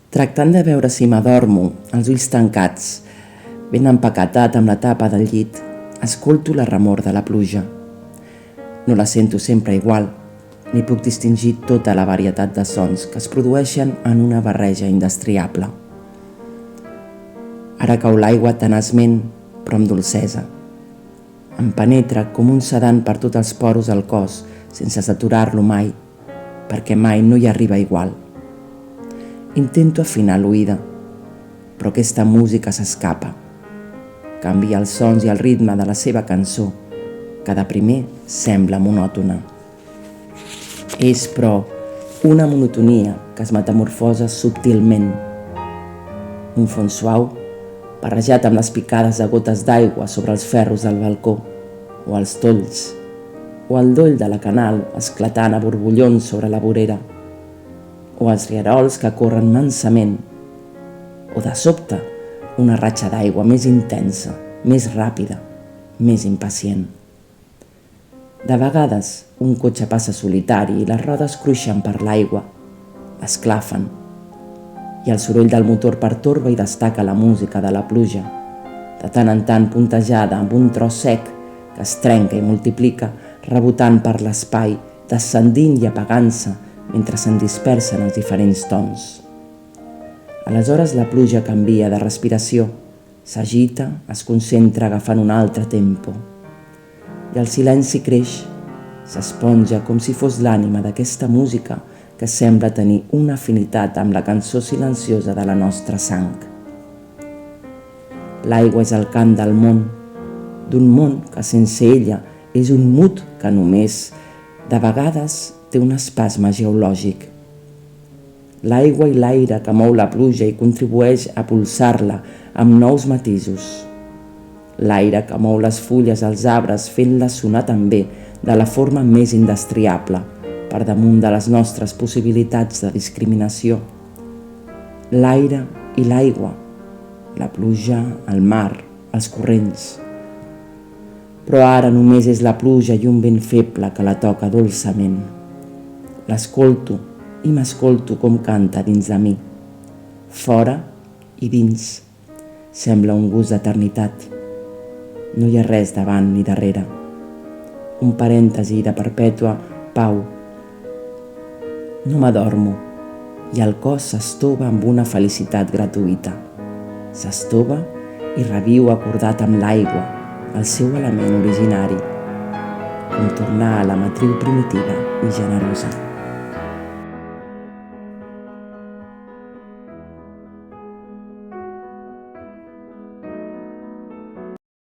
Tractant de veure si m'adormo, els ulls tancats, ben empaquetat amb la tapa del llit, escolto la remor de la pluja. No la sento sempre igual, ni puc distingir tota la varietat de sons que es produeixen en una barreja indestriable. Ara cau l'aigua tenaçment, però amb dolcesa. Em penetra com un sedant per tots els poros del cos, sense saturar-lo mai, perquè mai no hi arriba igual. Intento afinar l'oïda, però aquesta música s'escapa. Canvia els sons i el ritme de la seva cançó, que de primer sembla monòtona. És, però, una monotonia que es metamorfosa subtilment. Un fons suau, barrejat amb les picades de gotes d'aigua sobre els ferros del balcó, o els tolls, o el doll de la canal esclatant a borbollons sobre la vorera, o els rierols que corren mansament, o de sobte una ratxa d'aigua més intensa, més ràpida, més impacient. De vegades un cotxe passa solitari i les rodes cruixen per l'aigua, esclafen, i el soroll del motor pertorba i destaca la música de la pluja, de tant en tant puntejada amb un tros sec que es trenca i multiplica, rebotant per l'espai, descendint i apagant-se mentre se'n dispersen els diferents tons. Aleshores la pluja canvia de respiració, s'agita, es concentra agafant un altre tempo. I el silenci creix, s'esponja com si fos l'ànima d'aquesta música que sembla tenir una afinitat amb la cançó silenciosa de la nostra sang. L'aigua és el cant del món, d'un món que sense ella és un mut que només, de vegades, té un espasme geològic. L'aigua i l'aire que mou la pluja i contribueix a pulsar-la amb nous matisos. L'aire que mou les fulles als arbres fent-les sonar també de la forma més indestriable, per damunt de les nostres possibilitats de discriminació. L'aire i l'aigua, la pluja, el mar, els corrents. Però ara només és la pluja i un vent feble que la toca dolçament. L'escolto i m'escolto com canta dins de mi. Fora i dins. Sembla un gust d'eternitat. No hi ha res davant ni darrere. Un parèntesi de perpètua pau. No m'adormo i el cos s'estova amb una felicitat gratuïta. S'estova i reviu acordat amb l'aigua, el seu element originari, com tornar a la matriu primitiva i generosa.